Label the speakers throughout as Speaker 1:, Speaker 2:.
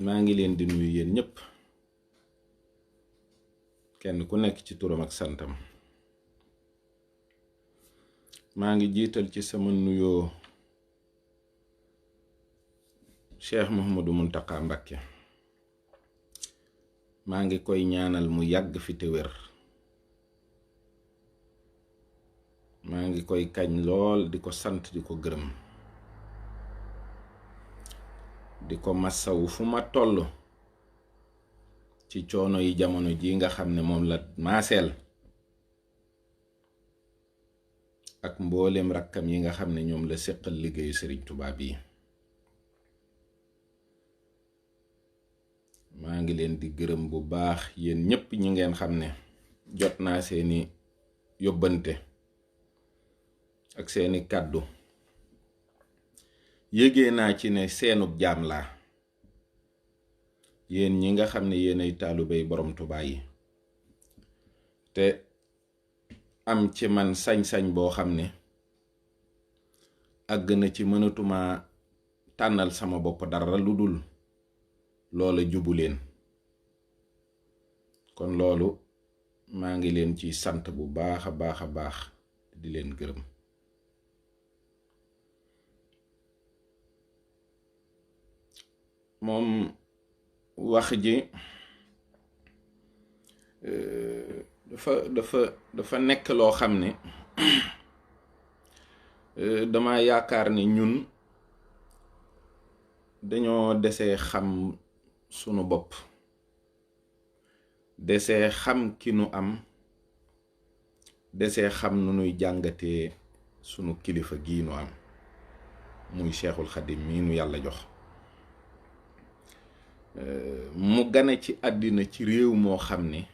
Speaker 1: maa ngi leen di nuyu yéen ñëpp kenn ku nekk ci turam ak santam. maa ngi jiital ci sama nuyoo Cheikh Mouhamadou Mountakha Mbacké. maa ngi koy ñaanal mu yàgg fi te wér. maa ngi koy kañ lool di ko sant di ko gërëm, di ko massawu fu ma toll ci coono yi jamono ji nga xam ne moom la maaseel, ak mboolem rakkam yi nga xam ne ñoom la séqal liggéeyu Sëriñ Tuubaa bi. maa ngi leen di gërëm bu baax yéen ñépp ñi ngeen xam ne jot naa seeni yóbbante ak seeni kàddu. yégee naa ci ne seenub jaam laa, yéen ñi nga xam ne yéenay taalubéy borom Tuubaa yi, te am ci man sañ-sañ boo xam ne àgg na ci mënatuma tànnal sama bopp dara lu dul loola jubu leen. kon loolu maa ngi leen ci sant bu baax a baax a baax di leen gërëm. moom wax ji dafa nekk loo xam ne dama yaakaar ni ñun dañoo desee xam sunu bopp, desee xam ki nu am, desee xam nu nuy jàngatee sunu kilifa gii nu am muy Cheikhul Khadim mii nu yàlla jox. mu gane ci àddina ci réew moo xam ne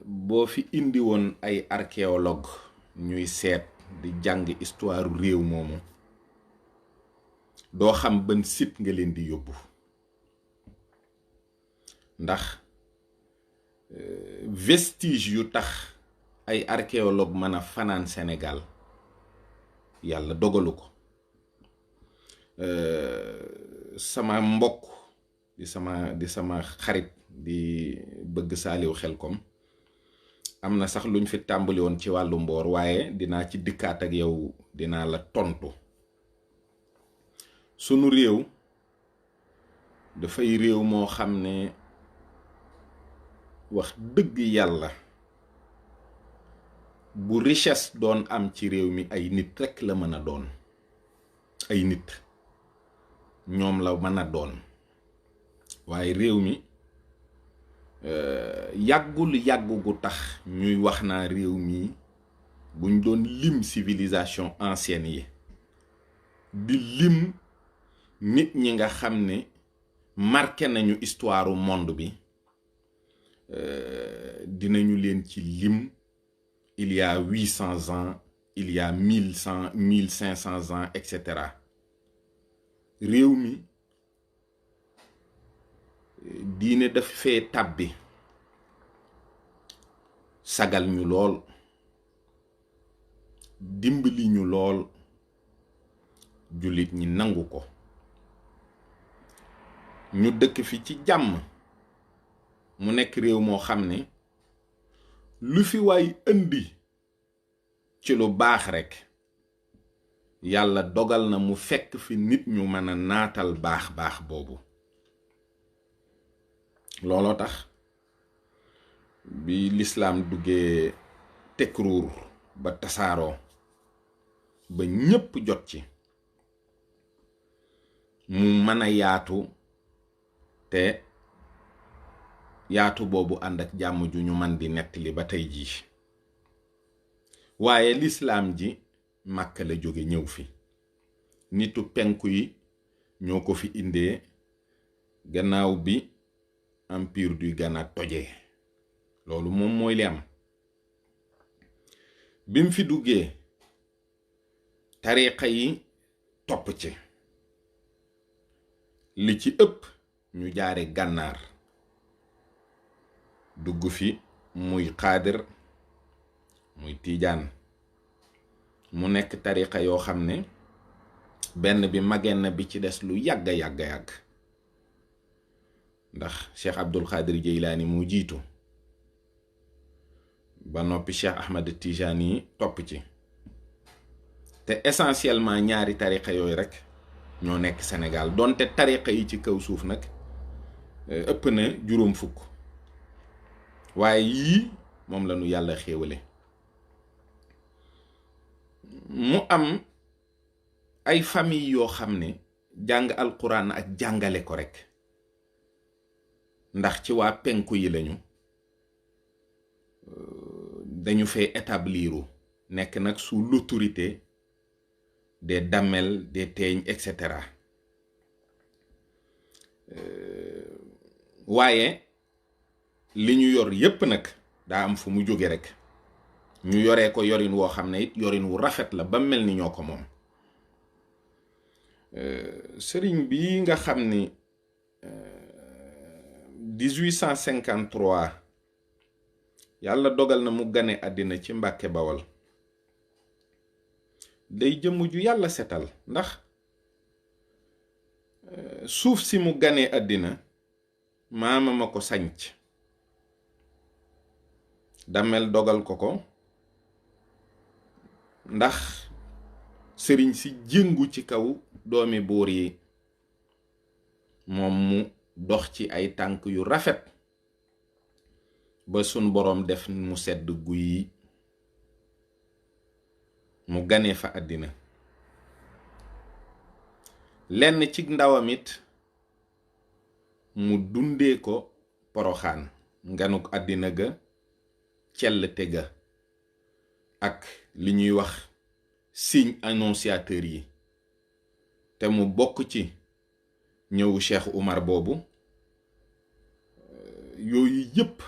Speaker 1: boo fi indi woon ay archéologue ñuy seet di jàng histoire réew moomu, doo xam ban site nga leen di yóbbu. ndax vestige yu tax ay archéologue mën a fanaan Sénégal yàlla dogalu ko. sama mbokk di sama xarit di bëgg Saaliw Xelkom am na sax luñ fi tàmbali woon ci wàllu mboor, waaye dinaa ci dikkaat ak yow, dinaa la tontu. sunu réew dafay réew moo xam ne wax dëgg yàlla bu richesse doon am ci réew mi ay nit rekk la mën a doon. ay nit ñoom la mën a doon, waaye réew mi yàgg gu tax ñuy wax naa réew mi buñ doon lim civilisation ancienne yi, di lim nit ñi nga xam ne marqué nañu histoire u monde bi, dinañu leen ci lim il y a 800 ans, il y a 1500 ans, etc. réew mi diine daf fee tàbbi sagal ñu lool, dimbali ñu lool, jullit ñi nangu ko, ñu dëkk fi ci jàmm. mu nekk réew moo xam ne lu fi waay indi ci lu baax rekk yàlla dogal na mu fekk fi nit ñu mën a naatal baax boobu. looloo tax bi lislaam duggee tekruur ba tasaaroo ba ñépp jot ci, mu mën a yaatu, te yaatu boobu ànd ak jàmm ju ñu man di nettali ba tey jii. waaye lislaam ji Màkka la jóge ñëw fi, nitu penku yi ñoo ko fi indee gannaaw bi empire du Ghana tojee. loolu moom mooy li am. bim fi duggee tariqa yi topp ci, li ci ëpp ñu jaare gànnaar dugg fi, muy xaadir muy tiijaan. mu nekk tariqa yoo xam ne benn bi mageen na bi ci des lu yàgga yàgga yàgg ndax Cheikh Abdul Xaadir Jeylaani mu jiitu ba noppi Cheikh Ahmad Tijani yi topp ci te essentiellement ñaari tariqa yooyu rek ñoo nekk Sénégal donte tariqa yi ci kaw suuf nag ëpp na juróom fukk waaye yii moom la nu yàlla xéewale mu am ay famille yoo xam ne jàng alquran ak jàngale ko rek ndax ci waa penku yi lañu dañu fay établiru nekk nag sous l'autorité des damel des teeñ etc waaye li ñu yor yépp nag daa am fu mu jóge rek ñu yoree ko yorin woo xam ne it yorin wu rafet la ba mel ni ñoo ko moom sëriñ bi nga xam ni 1853 yàlla dogal na mu gane àddina ci Mbàkke Bawal day jëmm ju yàlla setal ndax suuf si mu ganee àddina maama ma ko sanc damel dogal ko ndax sëriñ si jëngu ci kaw doomi buur yi moom mu dox ci ay tànk yu rafet ba sun boroom def mu sedd guy mu ganee fa àddina lenn ci ndawam it mu dundee ko Poroxaan nganuk àddina ga cellte ga ak li ñuy wax signe annonciateur yi te mu bokk ci ñëwu Cheikh Oumar boobu yooyu yépp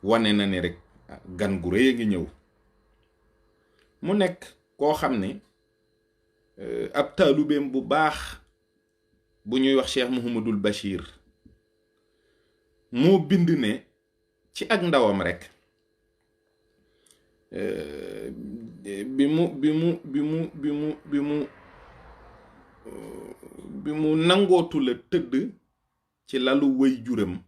Speaker 1: wane na ni rek gan gu rëy a ngi ñëw mu nekk koo xam ne ab taalubeem bu baax bu ñuy wax Cheikh Mouhamadul Bachir moo bind ne ci ak ndawam rek bi mu nangootu la tëdd ci lalu wëy juram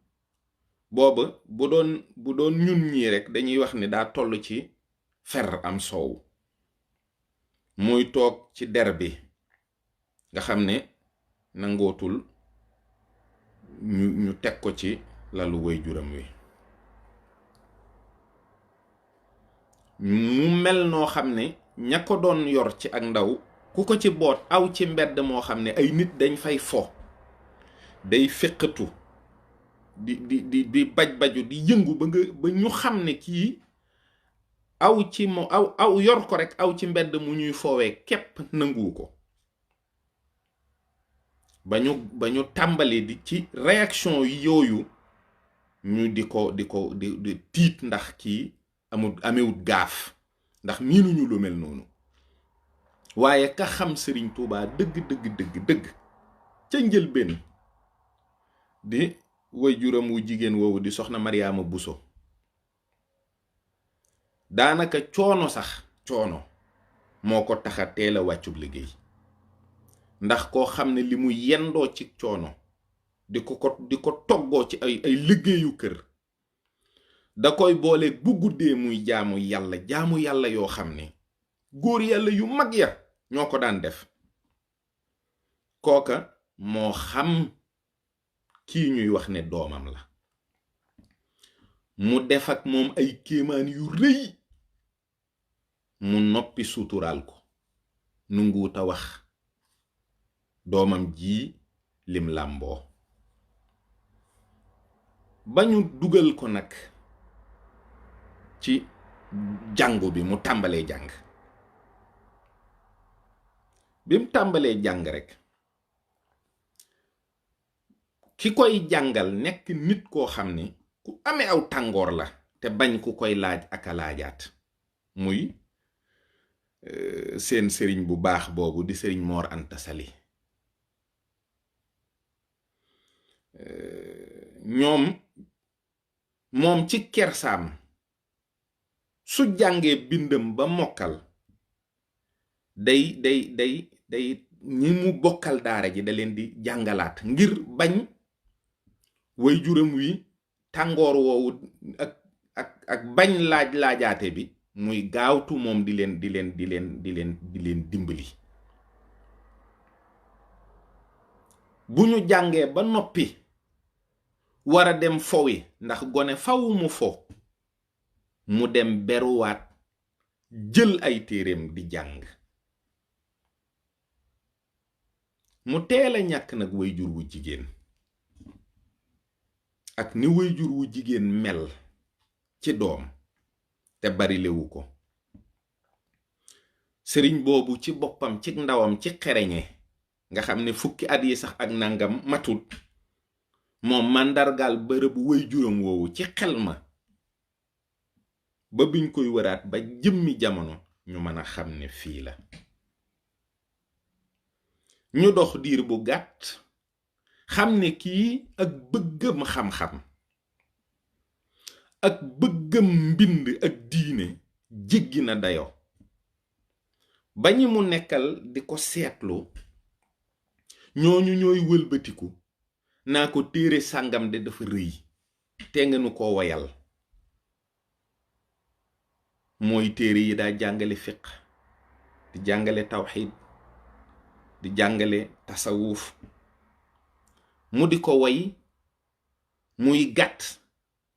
Speaker 1: booba bu doon ñun ñii rek dañuy wax ni daa toll ci fer am soow muy toog ci der bi nga xam ne nangootul ñu teg ko ci lalu wëy juram wi mu mel noo xam ne ña ko doon yor ci ak ndaw ku ko ci boot aw ci mbedd moo xam ne ay nit dañ fay fo day féqatu di baj-baju di yëngu ba ñu xam ne kii aw ci mo aw yor ko rek aw ci mbedd mu ñuy foowee képp nanguwu ko ba ñu tàmbali di ci réaction yooyu ñu di tiit ndax kii amewut gaaf ndax miinuñu lu mel noonu waaye ka xam Sëriñ Tuubaa dëgg ca njëlbéen di waajuram wu jigéen woowu di soxna Mariama Buso daanaka coono moo ko taxa teel a wàccub liggéey ndax koo xam ne li mu yendoo ci coono di ko toggoo ci ay liggéeyu kër da koy boole bu guddee muy jaamu yàlla yoo xam ne góor yàlla yu mag ya ñoo ko daan def kooka moo xam kii ñuy wax ne doomam la mu def ak moom ay kéemaan yu rëy mu noppi suturaal ko nunguuta wax doomam ji lim làmboo ba ñu dugal ko nag ci jàngu bi mu tàmbalee jàng bi mu tàmbalee jàng rek ki koy jàngal nekk nit koo xam ni ku amee aw tàngoor la te bañ ku koy laaj ak a laajaat muy seen sëriñ bu baax boobu di sëriñ Mor Anta Sali moom ci kersaam su jàngee bindam ba mokkal day ñi mu bokkal daara ji da leen di jàngalaat ngir bañ way juram wi tàngoor woowu ak bañ laajaate bi muy gaawtu moom di leen dimbali. bu ñu jàngee ba noppi war a dem fowi ndax gone faw mu fo, mu dem beruwaat jël ay téereem di jàng. mu teel a ñàkk nag way jur wu jigéen, ak ni way jur wu jigéen mel ci doom te bari lewu ko. sëriñ boobu ci boppam ci ndawam ci xereñe nga xam ne fukki at yi sax ak nangam matut, moom màndargaal bërëb way juram woowu ci xel ma ba biñ koy wëraat ba jëmmi jamono ñu mën a xam ne fii la. ñu dox diir bu gàtt xam ne kii ak bëggam xam-xam ak bëggam mbind ak diine jéggi na dayo ba ñi mu nekkal di ko seetlu ñooñu ñooy wëlbatiku naa ko téere sàngam de dafa rëy te nga nu ko woyal. mooy téere yi daa jàngale fiq, di jàngale tawxiid, di jàngale tasawuf, mu di ko woy muy gàtt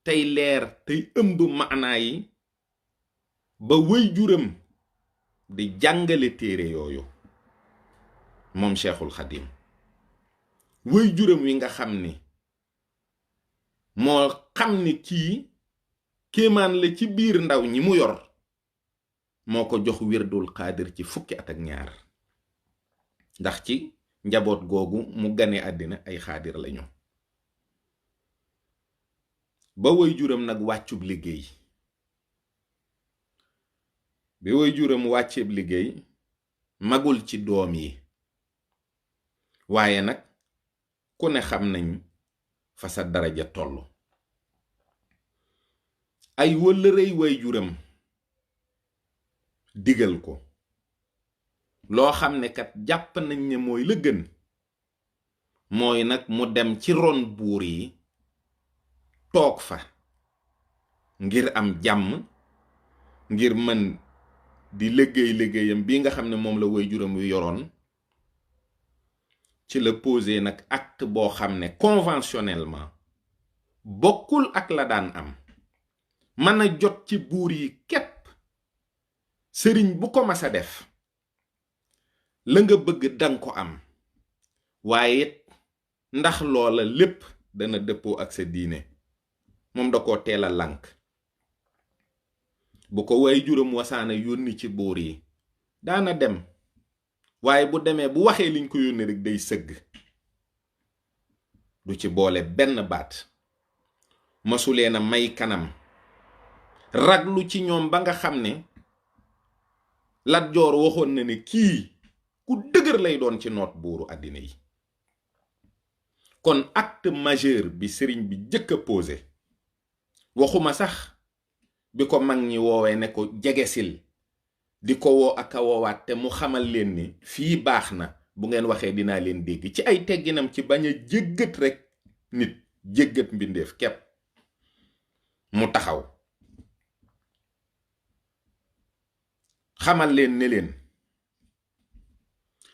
Speaker 1: tey leer tey ëmb maanaa yi ba way juram di jàngale téere yooyu moom Cheikhul Xadim. way juram wi nga xam ni moo xam ni kii kéemaan la ci biir ndaw ñi mu yor, moo ko jox wirdul xaadir ci fukki at ak ñaar, ndax ci njaboot googu mu gane àddina ay xaadir lañu. ba way juram nag wàccub liggéey, bi way juram wàcceeb liggéey magul ci doom yi, waaye nag ku ne xam nañ fa sa daraja tollu. ay wëllërey way juram digal ko loo xam ne kat jàpp nañ ne mooy la gën, mooy nag mu dem ci ron buur yi toog fa ngir am jàmm, ngir mën di liggéeyam bi nga xam ne moom la way juram wi yoroon. ci la posé nag acte boo xam ne conventionnellement bokkul ak la daan am. mën a jot ci buur yi képp, sëriñ bu ko mas a def la nga bëgg danga ko am, waaye it ndax loola lépp dana dëppoo ak sa diine, moom da koo teel a lànk. bu ko way juram wasaana yónni ci buur yi daana dem, waaye bu demee bu waxee liñ ko yónni rek day sëgg, du ci boole benn baat, masuleena may kanam, raglu ci ñoom ba nga xam ne Lat Joor waxoon na ne kii ku dëgër lay doon ci noot buuru àddina yi. kon acte majeur bi sëriñ bi jëkk a posé, waxuma sax bi ko mag ñi woowee ne ko jegesil, di ko woo ak a woowaat te mu xamal leen ni fii baax na, bu ngeen waxee dinaa leen dégg, ci ay tegginam ci bañ a jéggat rek nit, jéggat mbindeef kepp mu taxaw xamal leen ne leen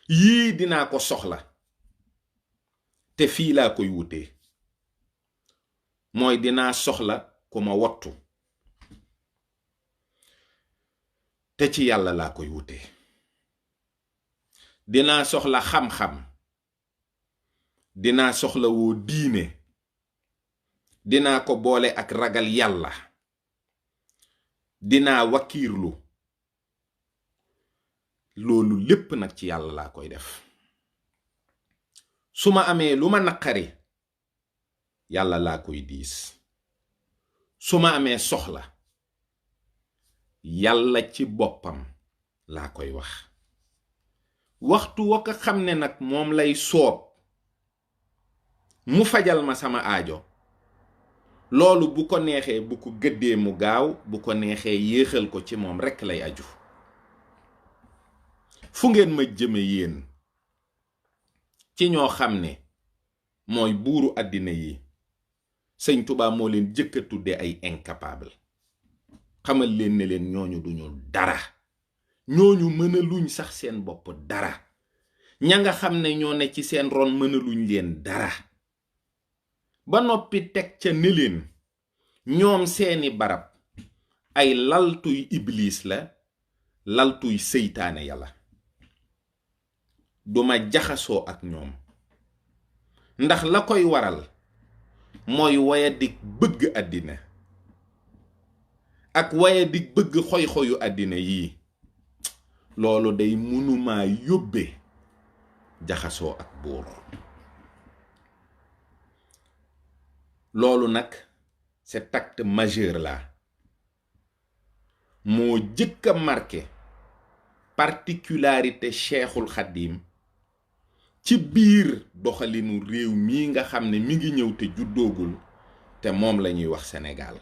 Speaker 1: yii dinaa ko soxla te fii laa koy wutee, mooy dinaa soxla ku ma wattu te ci yàlla laa koy wutee. dinaa soxla xam-xam, dinaa soxla woo diine, dinaa ko boole ak ragal yàlla, dinaa wakiirlu. loolu lépp nag ci yàlla laa koy def. su ma amee lu ma naqari yàlla laa koy diis, su ma amee soxla yàlla ci boppam laa koy wax. waxtu wa ko xam ne nag moom lay soob mu fajal ma sama aajo, loolu bu ko neexee bu ko gëddee mu gaaw, bu ko neexee yéexal ko, ci moom rekk lay aju. fu ngeen ma jëme yéen ci ñoo xam ne mooy buuru àddina yi sëñ Tuubaa moo leen jëkka tudde ay incapable xamal leen ne leen ñooñu duñu dara, ñooñu mënaluñ sax seen bopp dara, ña nga xam ne ñoo ne ci seen ron mënaluñ leen dara, ba noppi teg ca ne leen ñoom seeni barab ay laltuy iblis la, laltuy seytaane yàlla. duma jaxasoo ak ñoom ndax la koy waral mooy wayadik bëgg àddina ak wayadik bëgg xoy-xoyu àddina yii. loolu day mënumaa yóbbe jaxasoo ak buur. loolu nag cet acte majeur la moo jëkk a marqué particularité Cheikhul Khadim ci biir doxalinu réew mii nga xam ne mi ngi ñëw te juddoogul te moom lañuy wax Sénégal.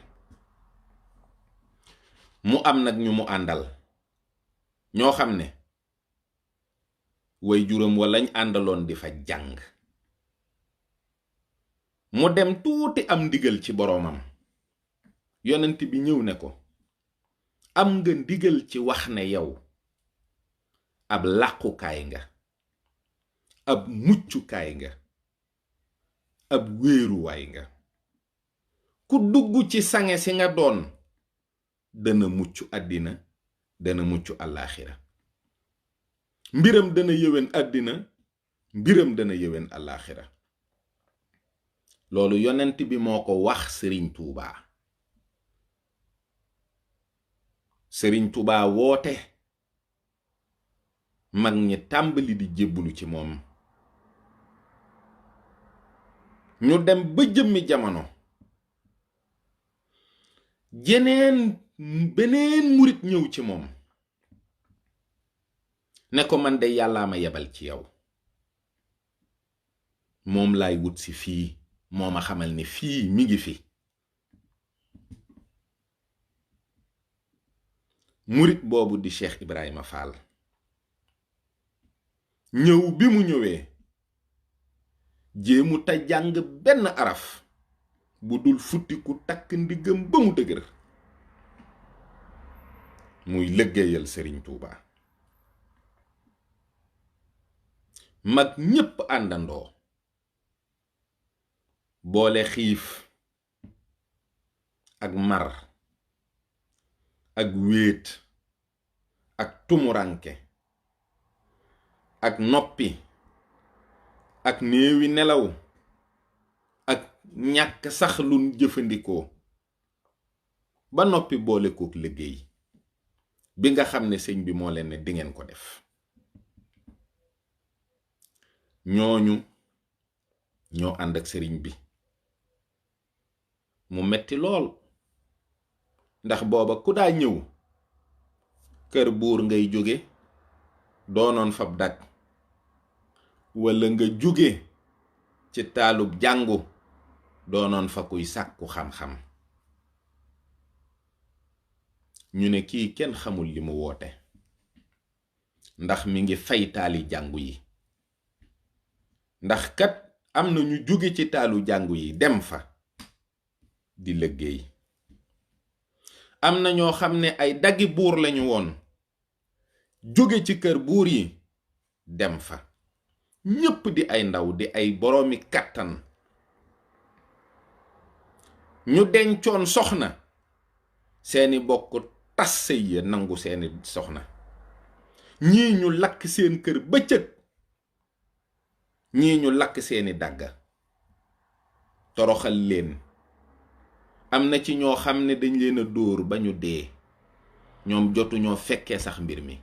Speaker 1: mu am nag ñu mu àndal ñoo xam ne way juróom wa lañ àndaloon di fa jàng. mu dem tuuti am ndigal ci boroomam. yonent bi ñëw ne ko am nga ndigal ci wax ne yow ab làqukaay nga, ab muccukaay nga, ab wéeruwaay nga. ku dugg ci sange si nga doon dana mucc àddina, dana mucc àllaaxira. mbiram dana yëwén àddina, mbiram dana yëwén àllaaxira. loolu yonent bi moo ko wax Sëriñ Tuubaa. Sëriñ Tuubaa woote mag ñi tàmbali di jébbulu ci moom. ñu dem ba jëmmi jamono beneen murit ñëw ci moom ne ko man de yàllaa ma yebal ci yow, moom laay wut si fii, moo ma xamal ni fii mi ngi fi. murit boobu di Cheikh Ibrahima Fall ñëw bi mu ñëwee jéemu ta jàng benn araf bu dul futtiku takk ndiggam ba mu dëgër muy liggéeyal Sëriñ Tuubaa. mag ñépp àndandoo boole xiif ak mar ak wéet ak tumuranke ak noppi ak néewi nelaw ak ñàkk sax lu jëfandikoo ba noppi boole kook liggéey bi nga xam ne sëñ bi moo leen ne dingeen ko def. ñooñu ñoo ànd ak sëriñ bi mu metti lool ndax booba ku daa ñëw kër buur ngay jóge doonoon fab dag walla nga jóge ci taalub jàngu doonoon fa kuy sàkku xam-xam. ñu ne kii kenn xamul li mu woote ndax mi ngi fay taali jàngu yi, ndax kat am na ñu jóge ci taalu jàngu yi dem fa di liggéey. am na ñoo xam ne ay daggi buur lañu woon jóge ci kër buur yi dem fa, ñépp di ay ndaw di ay boroomi kàttan. ñu dencoon soxna seeni bokk tas sëy ya nangu seeni soxna, ñii ñu lakk seen kër bëccëg, ñii ñu lakk seeni dàgga toroxal leen. am na ci ñoo xam ne dañ leen a dóor ba ñu dee, ñoom jotu ñoo fekkee sax mbir mi.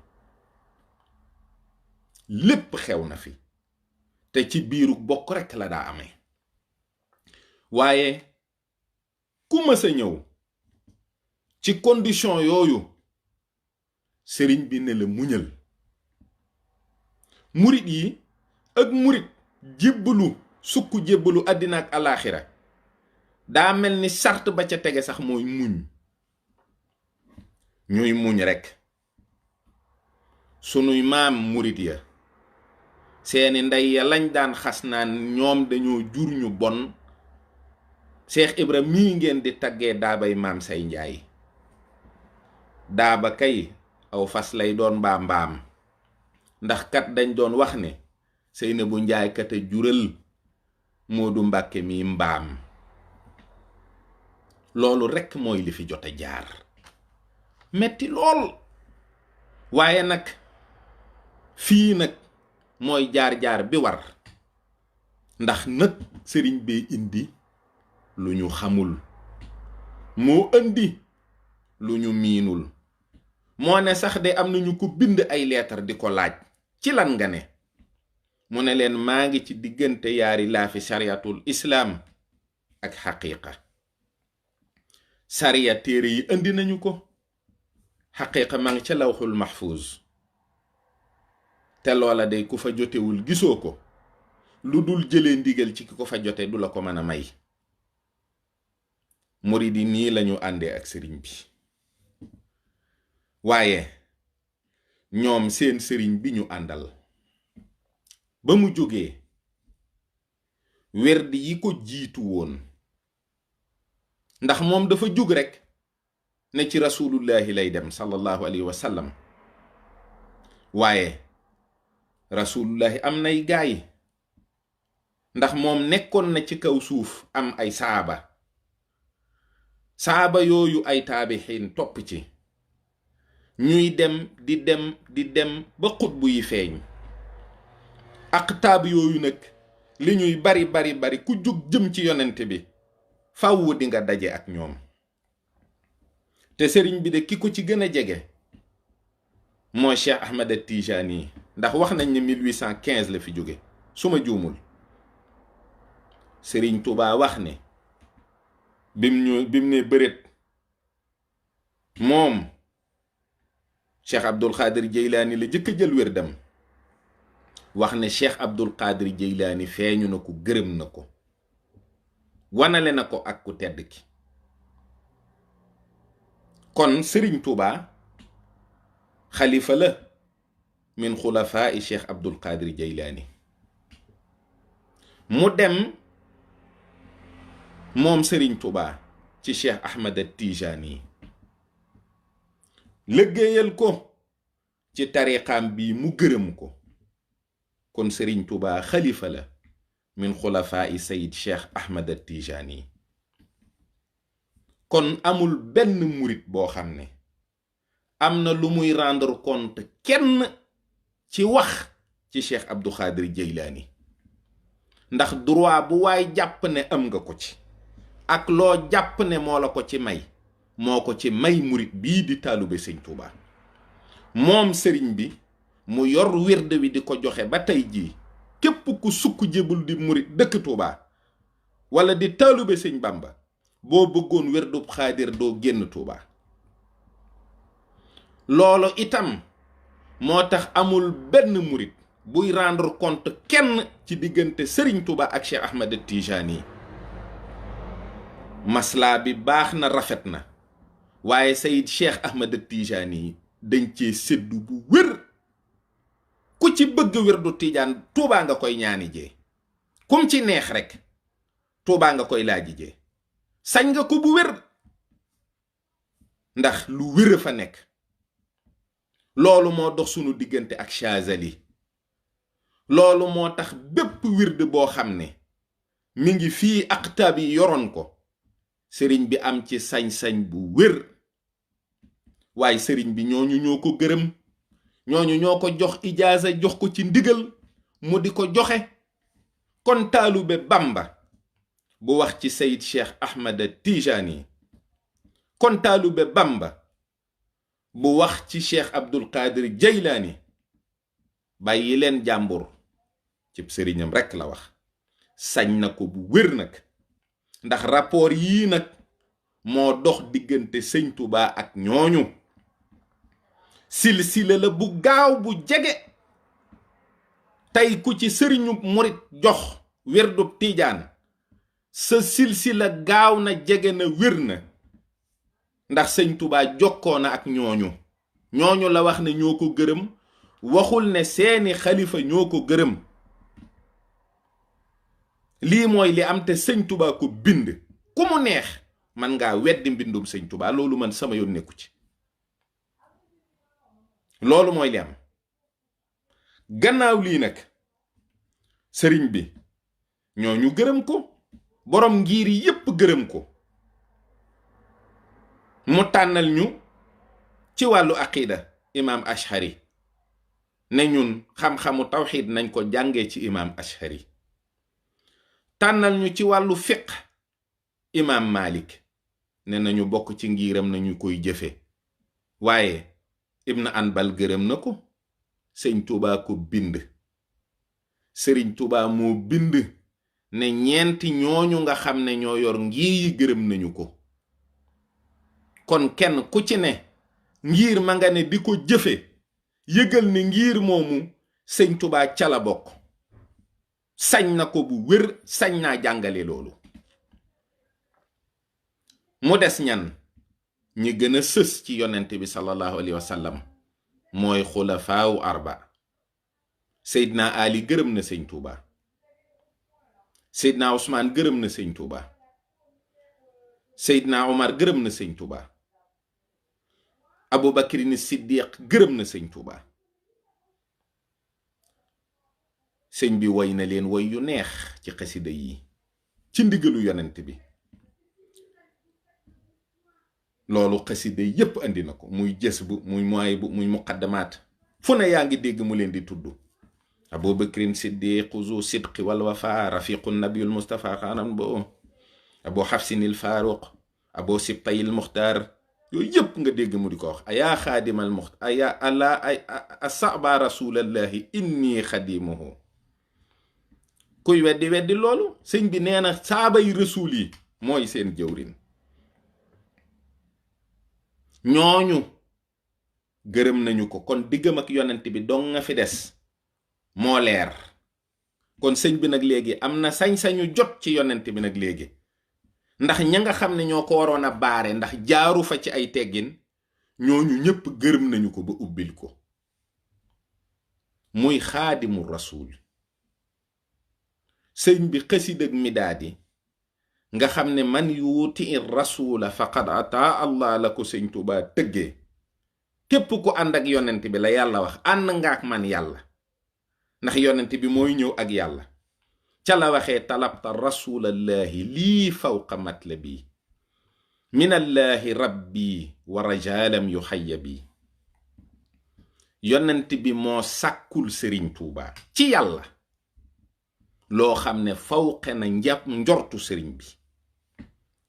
Speaker 1: lépp xew na fi te ci biiru bokk rekk la daa amee. waaye ku mësa ñëw ci condition yooyu sëriñ bi ne la muñal. murit yi ak murit jébbalu sukk jébbalu àddina ak alaaxira daa mel ni sart ba ca tege sax mooy muñ. ñuy muñ rekk. sunuy maam murit ya seeni ndey ya lañ daan xas naan ñoom dañoo jur ñu bon Cheikh Ibra mii ngeen di taggee daabay maam say njaay daaba kay aw fas lay doon mbaa mbaam ndax kat dañ doon wax ne Seynabu Njaay kat a jural Moodu Mbàkke mi mbaam loolu rekk mooy li fi jot a jaar metti lool waaye nag fii nag mooy jaar-jaar bi war ndax nag sëriñ bee indi lu ñu xamul moo indi lu ñu miinul moo ne sax de am nañu ko bind ay leetar di ko laaj ci lan nga ne mu ne leen maa ngi ci diggante yaari laafi sariyatul islaam ak xaqiiqa sariya téere yi indi nañu ko xaqiiqa maa ngi ca lawxul mahfuuz te loola day ku fa jotewul gisoo ko lu dul jëlee ndigal ci ki ko fa jote du la ko mën a may murid yi nii lañu àndee ak sëriñ bi waaye ñoom seen sëriñ bi ñu àndal ba mu jógee werdi yi ko jiitu woon ndax moom dafa jóg rekk ne ci rasulullahi lay dem sallallahu alayhi wa sallam waaye rasulullahi am nay gaay ndax moom nekkoon na ci kaw suuf am ay saaba yooyu ay taabixiin topp ci ñuy dem di dem ba xutbu yi feeñ aqtaab yooyu nag li ñuy bari ku jóg jëm ci yonent bi fàww di nga daje ak ñoom te sëriñ bi de ki ko ci gën a jege mooy Cheikh Ahmed Tijani ndax wax nañ ne 1815 la fi jóge su ma juumul sëriñ Tuubaa wax ne bim ne bëreet moom Cheikh Abdul Qadir Jeylaani la jëkk a jël wérdam wax ne Cheikh Abdul Qadir Jeylaani feeñu na ko gërëm na ko wanale na ko ak ku tedd ki kon sëriñ Tuubaa xalifa la min xulafaa'i Cheikh Abdul Qadir Jeylaani mu dem moom sëriñ Tuubaa ci Cheikh Ahmed Tijani liggéeyal ko ci tariqaam bi mu gërëm ko kon sëriñ Tuubaa xalifa la min xulafaa'i Sayyid Cheikh Ahmed Tijani kon amul benn murit boo xam ne am na lu muy rendre compte kenn ci wax ci Cheikh Abdou Khadir Jeylaani ndax droit bu waay jàpp ne am nga ko ci ak loo jàpp ne moo la ko ci may moo ko ci may murit bii di taalube sëñ Tuubaa moom sëriñ bi mu yor wird wi di ko joxe ba tey jii képp ku sukk jébul di murit dëkk Tuubaa wala di taalube sëñ Bàmba boo bëggoon wirdub xaadir doo génn Tuubaa loolu itam moo tax amul benn murit buy rendre compte kenn ci diggante sëriñ Tuubaa ak Cheikh Ahmed Tijani maslaa bi baax na rafet na waaye Sayid Cheikh Ahmed Tijani dañ cee séddu bu wér ku ci bëgg wirdu Tijaan Tuubaa nga koy ñaani jee kum ci neex rekk Tuubaa nga koy laaji jee sañ nga ko bu wér ndax lu wér fa nekk loolu moo dox sunu diggante ak Chazali loolu moo tax bépp wird boo xam ne mi ngi fii aqtaab yi yoroon ko sëriñ bi am ci sañ-sañ bu wér waaye sëriñ bi ñooñu ñoo ko gërëm ñooñu ñoo ko jox ijaaza jox ko ci ndigal mu di ko joxe kon taalube Bamba bu wax ci Sayid Cheikh Ahmed Tijani kon taalube Bamba bu wax ci Cheikh Abdul Qadir Jeylaani bàyyi leen jàmbur cib sëriñam rekk la wax sañ na ko bu wér nag ndax rapport yii nag moo dox diggante sëñ Tuubaa ak ñooñu silsila la bu gaaw bu jege tey ku ci sëriñu murit jox wirdub Tijaan sa silsila gaaw na jege na wér na ndax sëñ Tuubaa jokkoo na ak ñooñu la wax ne ñoo ko gërëm waxul ne seeni xalifa ñoo ko gërëm lii mooy li am te sëñ Tuubaa ko bind. ku mu neex man ngaa weddi mbindum sëñ Tuubaa, loolu man sama yoon nekku ci. loolu mooy li am. gannaaw lii nag sëriñ bi ñooñu gërëm ko, borom ngir yépp gërëm ko, mu tànnal ñu ci wàllu aqida imaam Ashari ne ñun xam-xamu tawxiid nañ ko jàngee ci imaam Ashari. tànnal ñu ci wàllu fiq imaam Malik ne nañu bokk ci ngiram nañu koy jëfe. waaye Ibn Anbal gërëm na ko. sëñ Tuubaa ko bind. sëriñ Tuubaa moo bind ne ñeenti ñooñu nga xam ne ñoo yor ngir yi gërëm nañu ko. kon kenn ku ci ne ngir ma nga ne di ko jëfe, yëgal ne ngir moomu sëñ Tuubaa ca la bokk. sañ na ko bu wér, sañ naa jàngale loolu. mu des ñan ñi gën a sës ci yonent bi sallallahu alayhi wa sallam mooy xulafaawu arba. Seydina Ali gërëm na sëñ Tuubaa. Seydina Usmaan gërëm na sëñ Tuubaa. Seydina Omar gërëm na sëñ Tuubaa. Abu Bakrin Siddiq gërëm na sëñ Tuubaa. sëñ bi woy na leen woy yu neex ci xasida yi ci ndigalu yonent bi. loolu xasida yépp andi na ko, muy jës bu, muy mooy bu, muy muqaddamaat, fu ne yaa ngi dégg mu leen di tudd. Abu Bakrin Siddiq zu sidqi wal wafa rafiqu nabiyul Mustafa xaanam bo Abu Xafsinil Faaruq Abu Sibtayil Muxtaar, yooyu yépp nga dégg mu di ko wax. ayaa xaadimal muxtaar aya ala ay asaba rasulallahi inni xadimuhu. kuy weddi loolu. sëñ bi nee na saabay rasuul yi mooy seen jëwrin. ñooñu gërëm nañu ko. kon diggam ak yonent bi dong nga fi des, moo leer. kon sëñ bi nag léegi am na sañ-sañu jot ci yonent bi nag léegi, ndax ña nga xam ne ñoo ko waroon a baare ndax jaaru fa ci ay teggin, ñooñu ñépp gërëm nañu ko ba ubbil ko. muy xaadimu rasuul. sëñ bi xësid ak midaadi nga xam ne man yuuti rasula faqad ata allah la ko sëñ Tuubaa tëggee. képp ku ànd ak yonent bi la yàlla wax ànd nga ak man yàlla, ndax yonent bi mooy ñëw ak yàlla. ca la waxee talabta rasulallahi lii fawqa matlabi minallahi rabbi wa rajalam yu xayya bi. yonent bi moo sàkkul sëriñ Tuubaa ci yàlla loo xam ne fawqe na njortu sëriñ bi.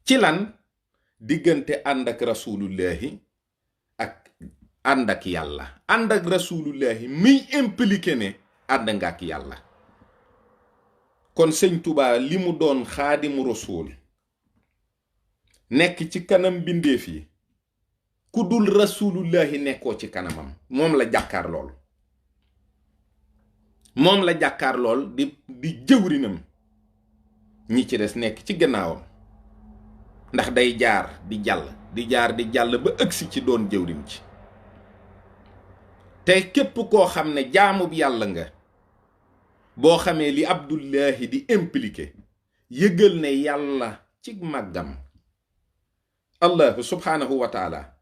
Speaker 1: ci lan? diggante ànd ak rasulullahi ak ànd ak yàlla. ànd ak rasulullahi muy impliqué ne ànd nga ak yàlla. kon sëñ Tuubaa li mu doon xaadimu rasul nekk ci kanam bindeef yi, ku dul rasulullahi nekkoo ci kanamam. moom la jàkkaar lool. moom la jàkkaar lool di jëwrinam. ñi ci des nekk ci gannaawam, ndax day jaar di jàll ba ëgsi ci doon jëwrin ci. te képp koo xam ne jaamub yàlla nga, boo xamee li Abdullahi di impliqué, yëgal ne yàlla ci màggam allahu subhanahu wa taala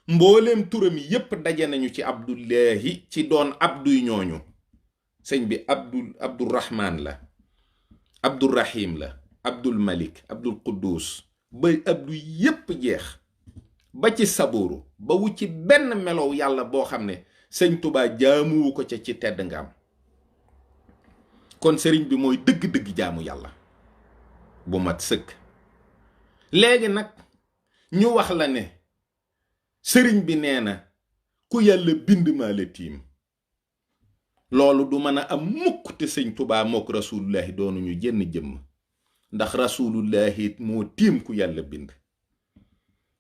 Speaker 1: mbooleem turam yépp daje nañu ci Abdullahi ci doon abduy ñooñu. sëñ bi abdurrahman la, abdurrahim la, abdul malik, abdul quddus, ba abdu yépp jeex ba ci sabooru, ba wu ci benn melow yàlla boo xam ne sëñ Tuubaa jaamuwu ko ca ci tedd nga am. kon sëriñ bi mooy dëgg-dëgg jaamu yàlla bu mat sëkk. léegi nag ñu wax la ne sëriñ bi nee na ku yàlla bind maa la tiim. loolu du mën a am mukk te sëñ Tuubaa mook rasulullahi doonuñu jenn jëmm, ndax rasulullahi moo tiim ku yàlla bind.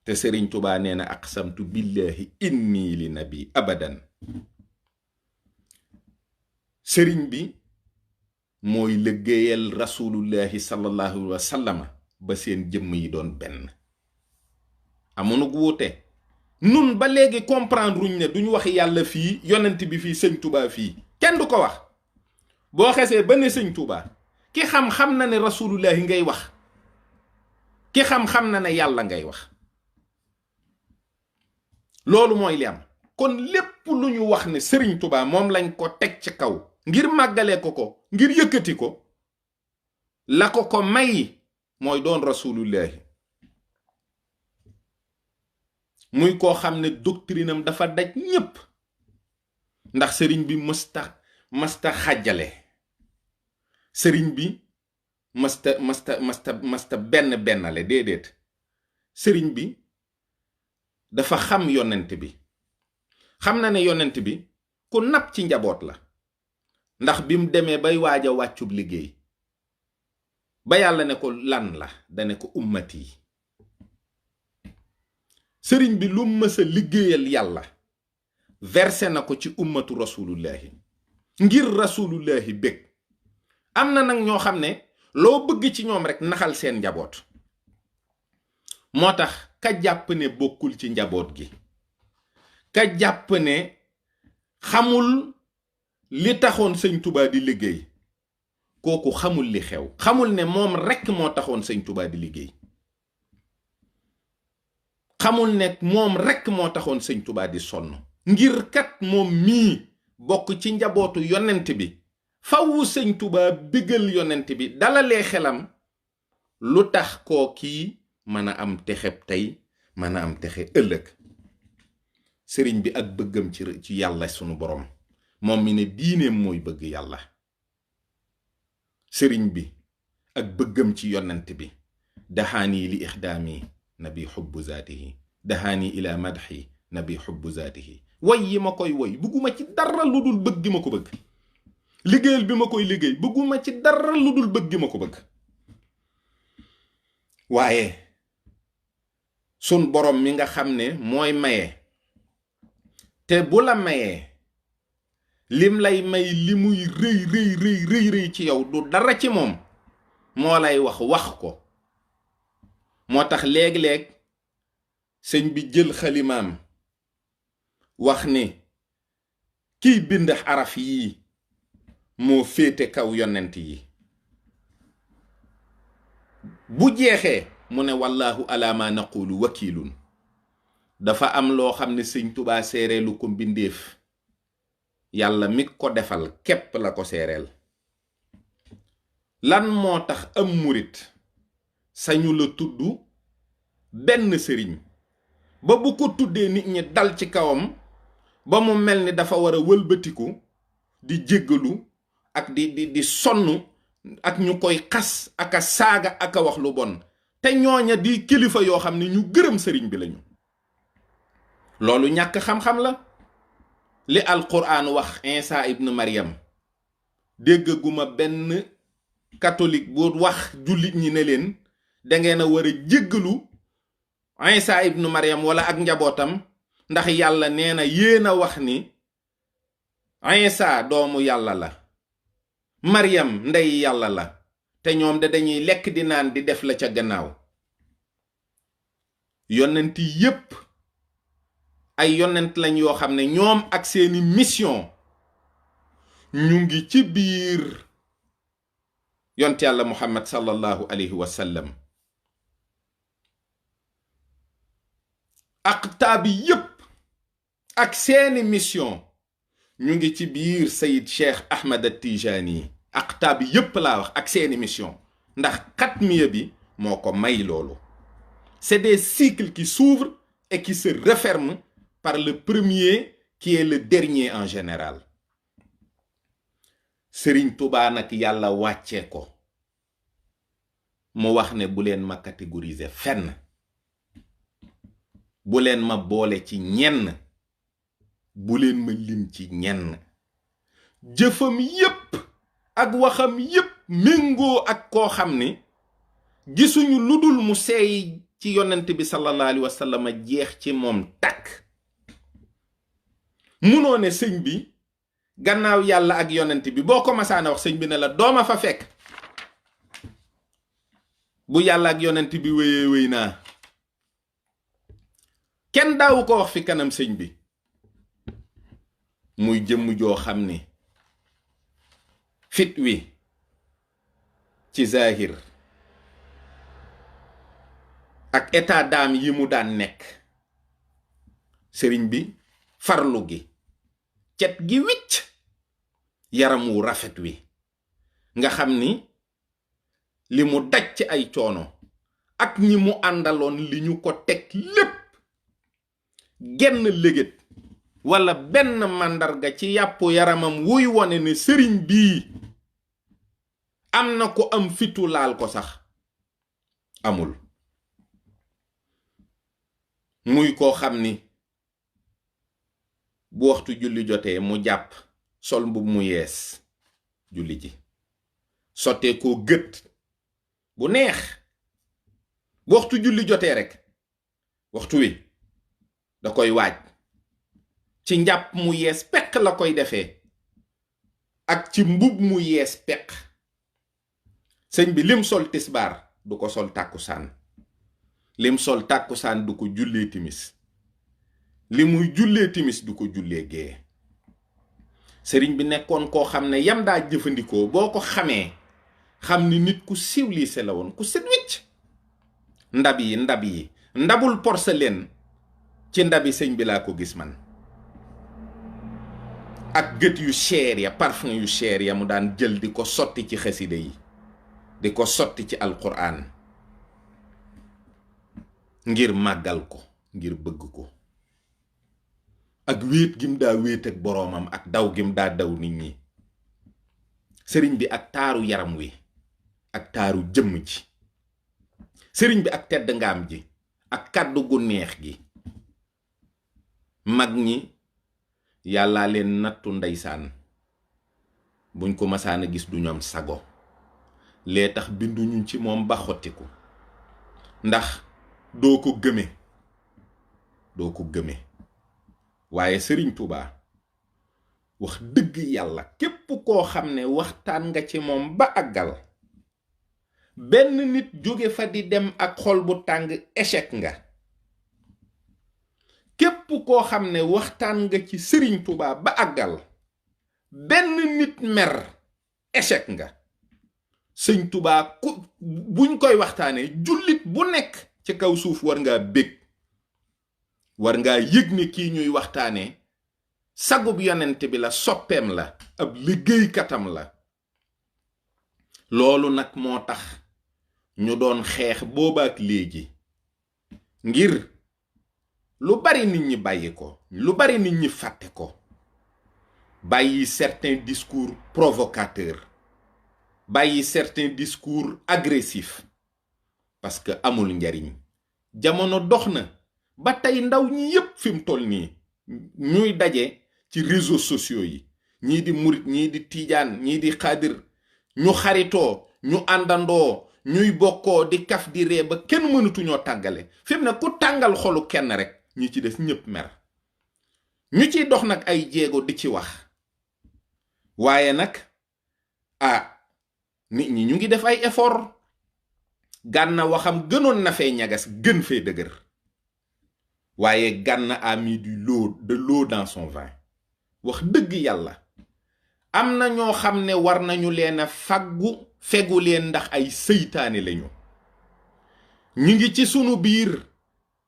Speaker 1: te sëriñ Tuubaa nee na aqsamtu billahi inni li nabi abadan. sëriñ bi mooy liggéeyal rasulullahi sallallahu alayhi wa sallama ba seen jëmm yi doon benn. amunug wuute. nun ba léegi comprendre ruñ ne duñ wax yàlla fii yonent bi fii sëñ Tuubaa fii kenn du ko wax. boo xesee ba ne sëñ Tuubaa ki xam na ne rasulullahi ngay wax, ki xam na ne yàlla ngay wax. loolu mooy li am. kon lépp lu ñu wax ne Sëriñ Tuubaa moom lañ ko teg ci kaw ngir màggale ko ngir yëkkati ko, la ko may mooy doon rasulullahi, muy koo xam ne doctrinam dafa daj ñépp. ndax sëriñ bi masta xàjjale, sëriñ bi masta bennale déedéet. sëriñ bi dafa xam yonent bi, xam na ne yonent bi ku napp ci njaboot la. ndax bi mu demee bay waaj a wàccub liggéey ba yàlla ne ko lan la, dane ko ummati. sëriñ bi lu mës a liggéeyal yàlla versé na ko ci ummatu rasulullahi ngir rasulullahi bég. am na nag ñoo xam ne loo bëgg ci ñoom rek naxal seen njaboot. moo tax ka jàpp ne bokkul ci njaboot gi, ka jàpp ne xamul li taxoon sëñ Tuubaa di liggéey, kooku xamul li xew, xamul ne moom rekk moo taxoon sëñ Tuubaa di liggéey, xamul ne moom rekk moo taxoon sëñ Tuubaa di sonn. ngir kat moom mii bokk ci njabootu yonent bi, fawu sëñ Tuubaa bégal yonent bi, dalalee xelam lu tax koo kii mën a am texeb tey, mën a am texe ëllëg. sëriñ bi ak bëggam ci yàlla sunu borom, moom mi ne diineem mooy bëgg yàlla. sëriñ bi ak bëggam ci yonent bi, daxaani li ixdaami nabi xubbu zaatihi, daxaani ila madxi nabi xubbu zaatihi. way yi ma koy woy bëgguma ci dara lu dul bëgg gi ma ko bëgg. liggéeyal bi ma koy liggéey bëgguma ci dara lu dul bëgg gi ma ko bëgg. waaye sun borom mi nga xam ne mooy maye, te bu la mayee lim lay may li muy rëy ci yow du dara ci moom, moo lay wax ko. moo tax léeg-léeg sëñ bi jël xalimaam wax ni kiy bind xaraf yii moo féete kaw yonent yi. bu jeexee mu ne wallahu ala ma naqulu wakiilun. dafa am loo xam ne sëñ Tuubaa seereelu ko mbindéef, yàlla mi ko defal képp la ko seereel. lan moo tax am murit sañu la tudd benn sëriñ ba bu ko tuddee nit ñi dal ci kawam ba mu mel ni dafa war a wëlbatiku di jéggalu ak di sonn ak ñu koy xas aka saaga aka wax lu bon, te ñooña di kilifa yoo xam ne ñu gërëm sëriñ bi lañu. loolu ñàkk xam-xam la. li alquran wax Isa ibnu Maryam, déggaguma benn catholique bu wax jullit ñi ne leen dangeen a war a jéggalu Isa ibnu Maryam wala ak njabootam, ndax yàlla nee na yéen a wax ni Isa doomu yàlla la, Maryam ndey yàlla la, te ñoom de dañuy lekk di naan di def la ca gannaaw. yonent yépp ay yonent lañ yoo xam ne ñoom ak seeni mission ñu ngi ci biir yont yàlla Muhammad sallallahu alayhi wa sallam. aqtaabi yépp ak seeni mission ñu ngi ci biir Sayid Cheikh Ahmad At-Tijani. aqtaabi yépp laa wax ak seeni mission, ndax xatmiya bi moo ko may loolu. c'est des cycles qui s'ouvrent et qui se referment par le premier qui est le dernier en général. Sëriñ Tuubaa nag yàlla wàcce ko mu wax ne bu leen ma catégoriser fenn, bu leen ma boole ci ñenn, bu leen ma lim ci ñenn. jëfam yépp ak waxam yépp méngoo ak koo xam ne gisuñu lu dul mu seey ci yonent bi sallallahu alayhi wa sallam jeex ci moom takk. munoo ne sëñ bi gannaaw yàlla ak yonent bi boo ko masaana wax sëñ bi ne la dooma fa fekk, bu yàlla ak yonent bi wéyee wéy naa. kenn daawu ko wax fi kanam sëñ bi, muy jëmm joo xam ne fit wi ci zahir ak état d'âme yi mu daan nekk, sëriñ bi farlu gi, cet gi wicc, yaram wu rafet wi, nga xam ni li mu daj ci ay coono ak ñi mu àndaloon li ñu ko teg lépp, genn légét walla benn màndarga ci yàppu yaramam wuy wone ne sëriñ bii am na ko am fitu laal ko sax amul. muy koo xam ni bu waxtu julli jotee mu jàpp sol mbub mu yees julli ji, sottee koo gët bu neex. bu waxtu julli jotee rek waxtu wi da koy waaj ci njàpp mu yees peq la koy defee ak ci mbub mu yees peq. sëñ bi lim sol tisbaar du ko sol tàkkusaan, lim sol tàkkusaan du ko jullee timis, li muy jullee timis du ko jullee gee. sëriñ bi nekkoon koo xam ne yam daa jëfandikoo boo ko xamee xam ni nit ku civilisé la woon, ku set wicc. ndab yi ndabul porcelaine ci ndabi sëñ bi laa ko gis man, ak gët yu cher ya, parfum yu cher ya mu daan jël di ko sotti ci xasida yi, di ko sotti ci alquran, ngir màggal ko, ngir bëgg ko, ak wéet gim daa wéet ak boroomam, ak daw gim daa daw nit ñi. sëriñ bi ak taaru yaram wi, ak taaru jëmm ji, sëriñ bi ak tedd ngaam ji, ak kàddu gu neex gi. mag ñi yàllaa leen nattu ndeysaan, buñ ko masaana gis du ñoom sago, lee tax binduñu ci moom ba xottiku, ndax doo ko gëme. waaye sëriñ Tuubaa wax dëgg yàlla képp koo xam ne waxtaan nga ci moom ba àggal, benn nit jóge fa di dem ak xol bu tàng, échec nga. képp koo xam ne waxtaan nga ci sëriñ Tuubaa ba àggal, benn nit mer, échec nga. sëñ Tuubaa buñ koy waxtaanee, jullit bu nekk ci kaw suuf war ngaa bég, war ngaa yëg ne kii ñuy waxtaanee sagub yonent bi la, soppeem la, ab liggéeykatam la. loolu nag moo tax ñu doon xeex boobaak léegi ngir lu bari nit ñi bàyyi ko, lu bari nit ñi fàtte ko, bàyyi certains discours provocateurs, bàyyi certains discours agressifs, parce que amul njariñ. jamono dox na ba tey ndaw ñi yépp fi mu toll nii ñuy daje ci réseaux sociaux yi, ñii di murit, ñii di tiijaan, ñii di xaadir, ñu xaritoo, ñu àndandoo, ñuy bokkoo di kaf di ree ba kenn mënatuñoo tàggale. fi mu ne ku tàngal xolu kenn rek ñi ci des ñépp mer. ñu ciy dox nag ay jéego di ci wax, waaye nag nit ñi ñu ngi def ay effort. Gànna waxam gënoon na fee ñagas, gën fee dëgër, waaye Gànna a mis de l'eau dans son vin. wax dëgg yàlla am na ñoo xam ne war nañu leen a fegu leen, ndax ay seytaane lañu. ñu ngi ci sunu biir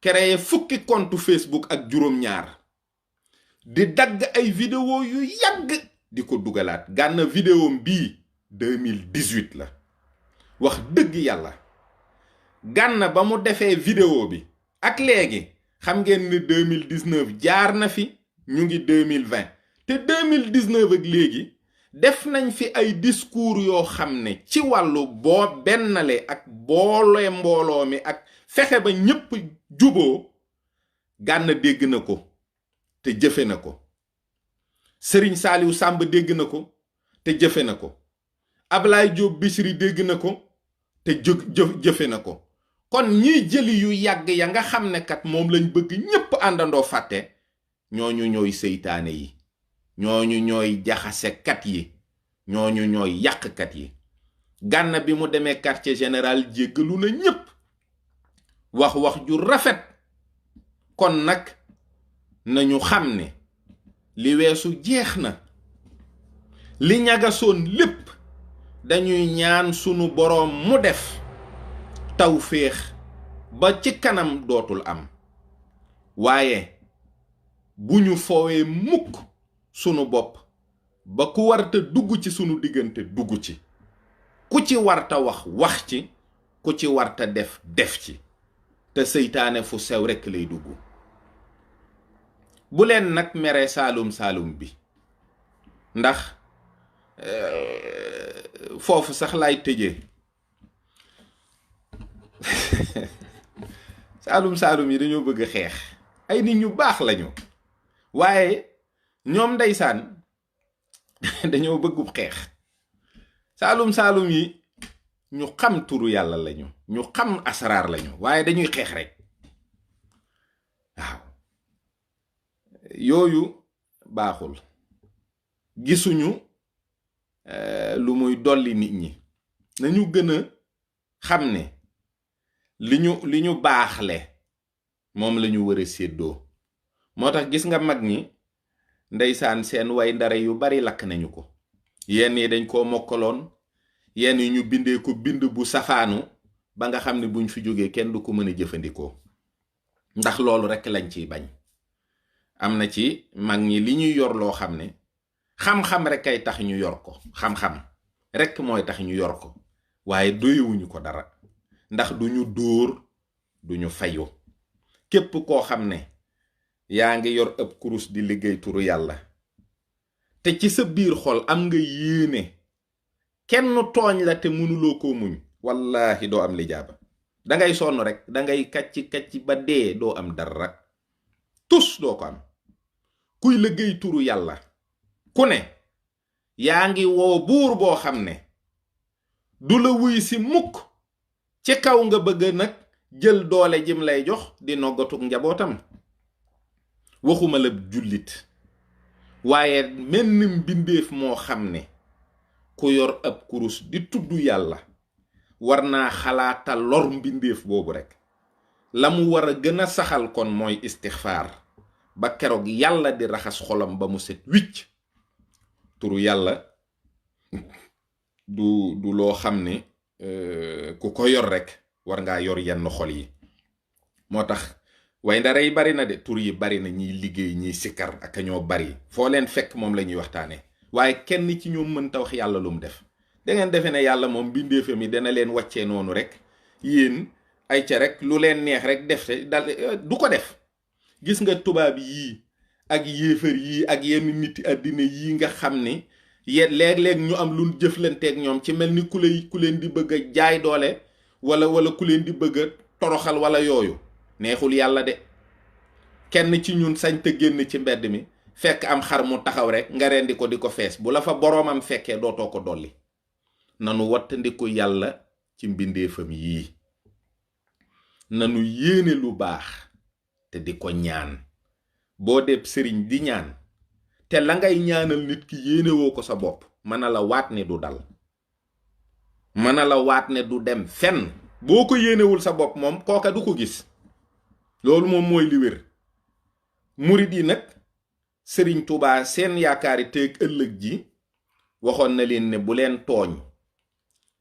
Speaker 1: créer fukki compte Facebook ak juróom-ñaar, di dagg ay vidéo yu yàgg di ko dugalaat. Gànna vidéo bii 2018 la. wax dëgg yàlla Gànna ba mu defee vidéo bi ak léegi xam ngeen ne 2019 jaar na fi, ñu ngi 2020, te 2019 ak léegi def nañ fi ay discours yoo xam ne ci wàllu boo bennale ak boole mbooloo mi ak fexe ba ñépp juboo. Gànna dégg na ko te jëfe na ko. Sëriñ Saaliw Sàmb dégg na ko te jëfe na ko. Ablaye Diop Bichri dégg na ko te jëfe na ko. kon ñiy jëli yu yàgg ya nga xam ne kat moom lañ bëgg ñépp àndandoo fàtte, ñooñu ñooy seytaane yi, ñooñu ñooy jaxasekat yi, ñooñu ñooy yàqkat yi. Gànna bi mu demee quartier général jéggalu na ñépp, wax ju rafet. kon nag nañu xam ne li weesu jeex na, li ñagasoon lépp dañuy ñaan sunu boroom mu def tawféex ba ci kanam dootul am. waaye bu ñu foowee mukk sunu bopp ba ku warta dugg ci sunu diggante dugg ci, ku ci warta wax ci, ku ci warta def ci, te seytaane fu sew rekk lay dugg. bu leen nag mere saalum bi, ndax foofu sax laay tëjee. saalum yi dañoo bëgg xeex, ay nit ñu baax lañu, waaye ñoom ndeysaan dañoo bëggu xeex. saalum yi ñu xam turu yàlla lañu, ñu xam asraar lañu, waaye dañuy xeex rek. waaw yooyu baaxul. gisuñu lu muy dolli nit ñi. nañu gën a xam ne li ñu baaxle moom la ñu war a séddoo. moo tax gis nga mag ñi ndeysaan seen way ndare yu bari lakk nañu ko. yenn yi dañ koo mokkaloon, yenn yi ñu bindee ko bind bu safaanu ba nga xam ne buñ fi jógee kenn du ko mën a jëfandikoo, ndax loolu rekk lañ ciy bañ. am na ci mag ñi li ñuy yor loo xam ne xam-xam rekk ay tax ñu yor ko, xam-xam rekk mooy tax ñu yor ko, waaye doyewuñu ko dara, ndax duñu dóor duñu fayu. képp koo xam ne yaa ngi yor ab kurus di liggéey turu yàlla te ci sa biir xol am nga yéene kenn tooñ la te mënuloo koo muñ, wallaahi doo am lijaaba. dangay sonn rek, dangay kacci ba dee, doo am dara, tus doo ko am. kuy liggéey turu yàlla ku ne yaa ngi woo buur boo xam ne du la wuy si mukk, ci kaw nga bëgg nag jël doole jim lay jox di noggatuk njabootam. waxuma la jullit, waaye menn mbindeef moo xam ne ku yor ab kurus di tudd yàlla war naa xalaata lor mbindeef boobu rekk. la mu war a gën a saxal kon mooy istixfaar ba keroog yàlla di raxas xolam ba mu set wicc. turu yàlla du loo xam ne ku ko yor rekk war ngaa yor yenn xol yi. moo tax way ndare yi bari na de, tur yi bari na, ñiy liggéey ñiy sikkar ak ñoo bari, foo leen fekk moom la ñuy waxtaane, waaye kenn ci ñoom mënta wax yàlla lu mu def. dangeen defe ne yàlla moom bindeefam yi dana leen wàccee noonu rek, yéen ay ca rek lu leen neex rek def te dal, du ko def. gis nga tubaab yii ak yéefar yii ak yenn nit àddina yii nga xam ne léeg-léeg ñu am lu jëflanteeg ñoom ci mel ni ku leen di bëgg a jaay doole wala ku leen di bëgg a toroxal wala yooyu, neexul yàlla de. kenn ci ñun sañ te génn ci mbedd mi fekk am xar mu taxaw rek nga rendi ko di ko fees, bu la fa boroomam fekkee dootoo ko dolli. nanu wattandiku yàlla ci mbindeefam yii, nanu yéene lu baax te di ko ñaan. boo deb sëriñ di ñaan te la ngay ñaanal nit ki yéene woo ko sa bopp, mën na la waat ne du dal, mën na la waat ne du dem fenn. boo ko yéenewul sa bopp moom kooka du ko gis. loolu moom mooy li wér. murid yi nag sëriñ Tuubaa seen yaakaari teeg ëllëg ji waxoon na leen ne bu leen tooñ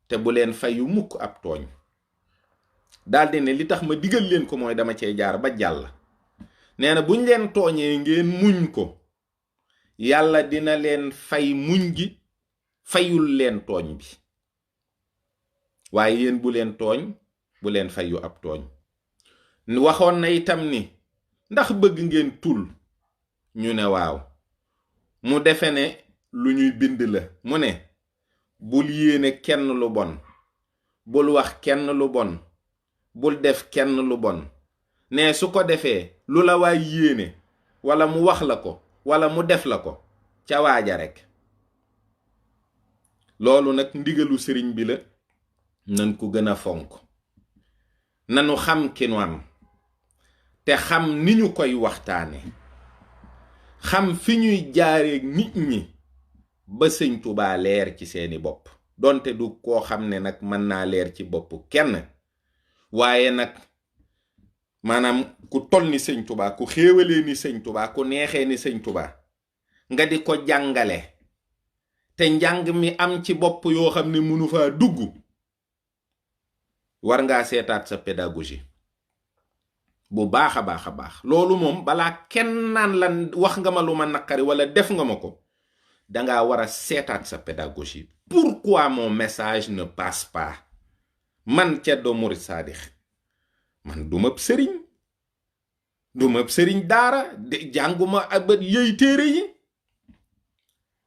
Speaker 1: te bu leen fayu mukk ab tooñ. daldi ne li tax ma digal leen ko mooy dama cee jaar ba jàll. nee na buñ leen tooñee ngeen muñ ko, yàlla dina leen fay muñ gi, fayul leen tooñ bi. waaye yéen bu leen tooñ, bu leen fayu ab tooñ. waxoon na itam ni ndax bëgg ngeen tul, ñu ne waaw. mu defe ne lu ñuy bind la, mu ne bul yéene kenn lu bon, bul wax kenn lu bon, bul def kenn lu bon. ne su ko defee lu la waay yéene wala mu wax la ko wala mu def la ko ca waaja rekk. loolu nag ndigalu sëriñ bi la, nan ko gën a fonk. nanu xam ki nu am te xam ni ñu koy waxtaane, xam fi ñuy jaareeg nit ñi ba sëñ Tuubaa leer ci seeni bopp. donte du koo xam ne nag mën naa leer ci bopp kenn, waaye nag maanaam ku tol ni sëñ Tuubaa, ku xéewalee ni sëñ Tuubaa, ku neexee ni sëñ Tuubaa, nga di ko jàngale te njàng mi am ci bopp yoo xam ne mënu faa dugg, war ngaa seetaat sa pédagogie bu baax a baax a baax. loolu moom balaa kenn naan la wax nga ma lu ma naqari wala def nga ma ko, danga war a seetaat sa pédagogie. Pourquoi mon message ne passe pas? Man Ceddo Murid Saadix, man du ma sëriñ, du ma sëriñ daara, de jànguma ba yëy téere yi,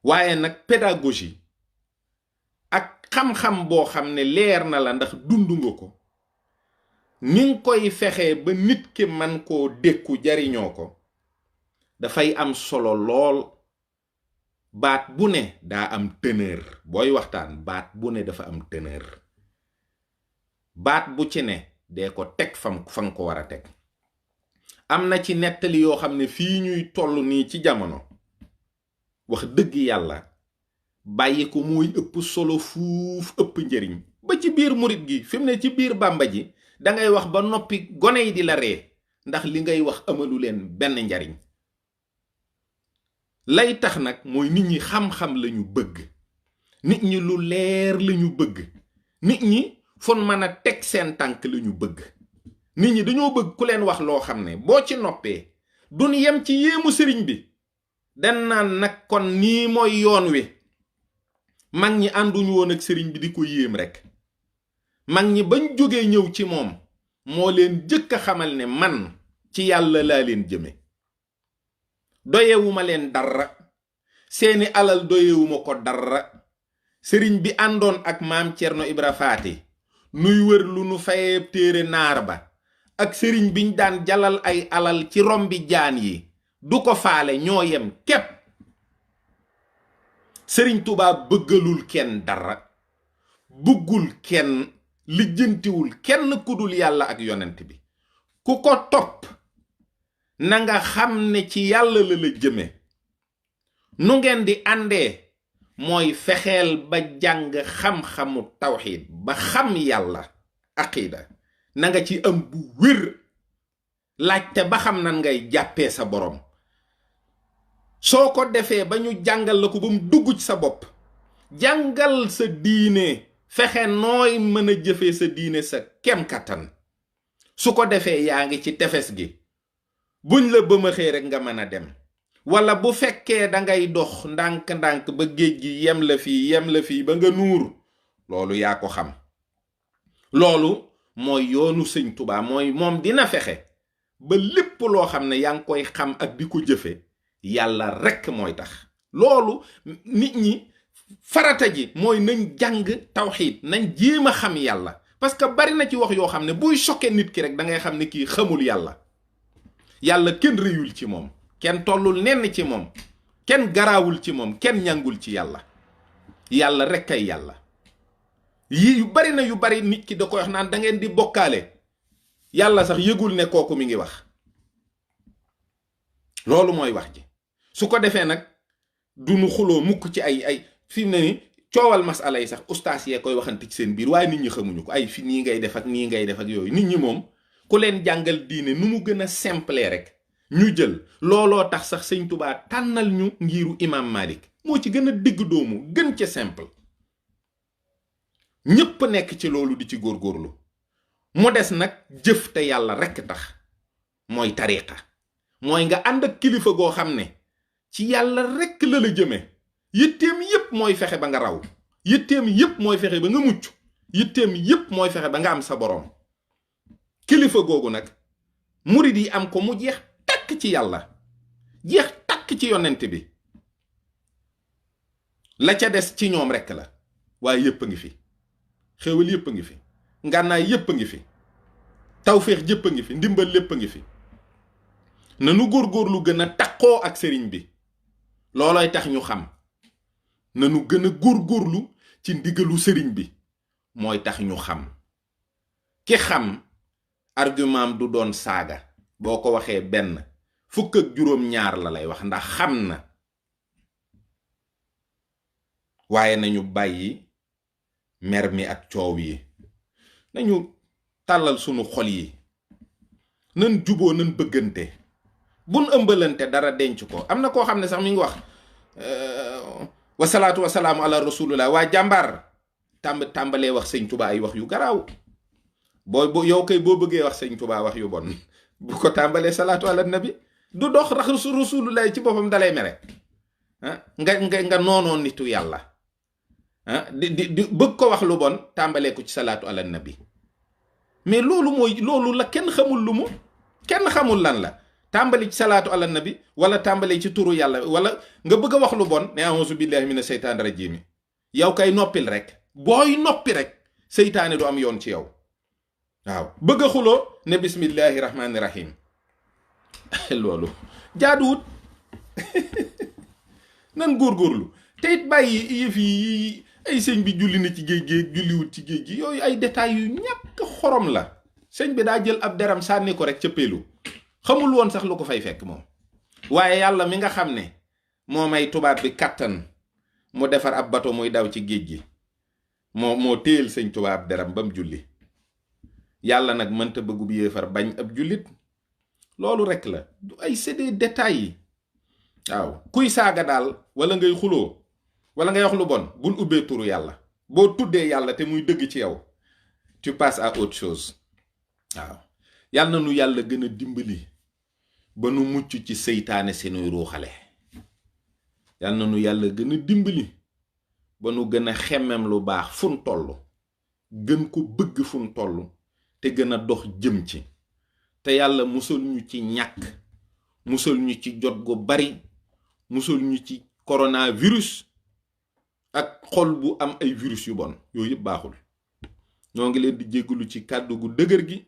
Speaker 1: waaye nag pédagogie ak xam-xam boo xam ne leer na la ndax dund nga ko, ni nga koy fexee ba nit ki man koo dékku jariñoo ko, dafay am solo lool. baat bu ne daa am teneur. booy waxtaan baat bu ne dafa am teneur. baat bu ci ne dee ko teg fa nga ko war a teg. am na ci nettali yoo xam ne fii ñuy toll nii ci jamono, wax dëgg yàlla bàyyi ko mooy ëpp solo fuuf, ëpp njëriñ. ba ci biir murit gi fi mu ne ci biir bàmba ji dangay wax ba noppi gone yi di la ree ndax li ngay wax amalu leen benn njariñ. lay tax nag mooy nit ñi xam-xam lañu bëgg, nit ñi lu leer lañu bëgg, nit ñi fon mën a teg seen tànk lañu bëgg. nit ñi dañoo bëgg ku leen wax loo xam ne boo ci noppee duñ yem ci yéemu sëriñ bi, den naan nag kon nii mooy yoon wi. mag ñi ànduñu woon ak sëriñ bi di ko yéem rek. mag ñi bañ jógee ñëw ci moom moo leen jëkk a xamal ne man ci yàlla laa leen jëme. doyewuma leen dara, seeni alal doyewuma ko dara. sëriñ bi àndoon ak maam Cerno Ibra Faati nuy wër lu nu fayee téere naar ba, ak sëriñ biñ daan jalal ay alal ci rombi jaan yi, du ko faale, ñoo yem képp. sëriñ Tuubaa bëggalul kenn dara, bëggul kenn, lijjantiwul kenn kudul yàlla ak yonent bi. ku ko topp na nga xam ne ci yàlla la la jëme. nu ngeen di àndee mooy fexeel ba jàng xam-xamu tawxiid ba xam yàlla, aqida na nga ci am bu wér. laajte ba xam nan ngay jàppee sa borom. soo ko defee ba ñu jàngal la ko ba mu dugg ci sa bopp, jàngal sa diine, fexe nooy mën a jëfee sa diine sa kem kattan. su ko defee yaa ngi ci tefes gi, buñ la bëmaxee rek nga mën a dem. wala bu fekkee dangay dox ndànk-ndànk ba géej gi yem la fii ba nga nuur, loolu yaa ko xam. loolu mooy yoonu sëñ Tuubaa, mooy moom dina fexe ba lépp loo xam ne yaa ngi koy xam ak di ko jëfe, yàlla rekk mooy tax. loolu nit ñi farata ji mooy nañ jàng tawxiid, nañ jéem a xam yàlla. parce que bari na ci wax yoo xam ne buy choqué nit ki rek da ngay xam ne kii xamul yàlla. yàlla kenn réyul ci moom, kenn tollul nenn ci moom, kenn garaawul ci moom, kenn ñangul ci yàlla. yàlla rekk ay yàlla. yii yu bari na yu bari nit ki da koy wax naan da ngeen di bokkaale, yàlla sax yëgul ne kooku mi ngi wax. loolu mooy wax ji. su ko defee nag du nu xuloo mukk ci ay fi mu ne ni coowal masala yi sax ustaas yee koy waxante ci seen biir, waaye nit ñi xamuñu ko. ay fi nii ngay def ak nii ngay def ak yooyu. nit ñi moom ku leen jàngal diine nu mu gën a simple rek ñu jël. looloo tax sax sëñ Tuubaa tànnal ñu ngiru imam Malik, moo ci gën a digg doomu, gën ca simple. ñépp nekk ci loolu di ci góorgóorlu. mu des nag jëf te yàlla rekk tax, mooy tariqa. mooy nga ànd ak kilifa goo xam ne ci yàlla rekk la la jëme. yitteem yépp mooy fexe ba nga raw, yitteem yépp mooy fexe ba nga mucc, yitteem yépp mooy fexe ba nga am sa boroom. kilifa googu nag murid yi am ko mu jeex takk ci yàlla, jeex takk ci yonent bi. la ca des ci ñoom rekk la, waaye yépp a ngi fi. xéwal yépp a ngi fi, ngànnaay yépp a ngi fi, tawféex jépp a ngi fi, ndimbal lépp a ngi fi. nanu góorgóorlu gën a takkoo ak sëriñ bi, loolooy tax ñu xam. nanu gën a góorgóorlu ci ndigalu sëriñ bi, mooy tax ñu xam. ki xam argument du doon saaga, boo ko waxee benn fukk ak juróom-ñaar la lay wax, ndax xam na. waaye nañu bàyyi mer mi ak coow yi, nañu tàllal sunu xol yi, nan juboo nan bëggante, bun ëmbalante dara denc ko. am na koo xam ne sax mi ngi wax wasalaatu wasalaamu ala rasulillah waa jàmbaar tàmbalee wax sëñ Tuubaa ay wax yu garaaw yow kay boo bëggee wax sëñ Tuubaa wax yu bon bu ko tàmbalee salaatu ala nabi du dox rasulullah ci boppam dalay mere nga noonoon nitu yàlla di bëgg ko wax lu bon tàmbalee ko ci salaatu ala nabi mais loolu la kenn xamul lu mu kenn xamul lan la tàmbali ci salaatu ala nabi wala tàmbali ci turu yàlla wala nga bëgg a wax lu bon ne a'uuzu billahi mina seytaani rajiim yow kay noppil rek booy noppi rek seytaane du am yoon ci yow waaw bëgg a xuloo ne bismillahi rahmaani rahim loolu jaaduwut nan góorgóorlu te it bàyyi yëf yi ay sëñ bi julli na ci géej gi julliwut ci géej gi yooyu ay détails yu ñàkk xorom la sëñ bi daa jël ab deram sànni ko rek ca péelu xamul woon sax lu ko fay fekk moom waaye yàlla mi nga xam ne moo may tubaab bi kàttan mu defar ab bato muy daw ci géej gi moo téyel sëñ tubaab deram ba mu julli yàlla nag mënta bëggub yéefar bañ ab jullit loolu rek la du ay c'est des détails yi waaw kuy saaga daal wala ngay xuloo wala ngay wax lu bon bul ubbee turu yàlla boo tuddee yàlla te muy dëgg ci yow tu passes à autre chose waaw yàlla na nu yàlla gën a dimbali ba nu mucc ci seytaane si nuy ruuxale yàlla na nu yàlla gën a dimbali ba nu gën a xemmem lu baax fun toll gën ko bëgg fun toll te gën a dox jëm ci te yàlla musal ñu ci ñàkk musal ñu ci jot gu bari musal ñu ci coronavirus ak xol bu am ay virus yu bon yooyu yëpp baaxul ñoo ngi leen di jéggalu ci kàddu gu dëgër gi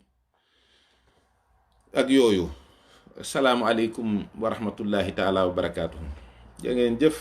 Speaker 1: ak yooyu asalaamu aleykum wa rahmatullahi taala wa barakaatuhu jaa ngeen jëf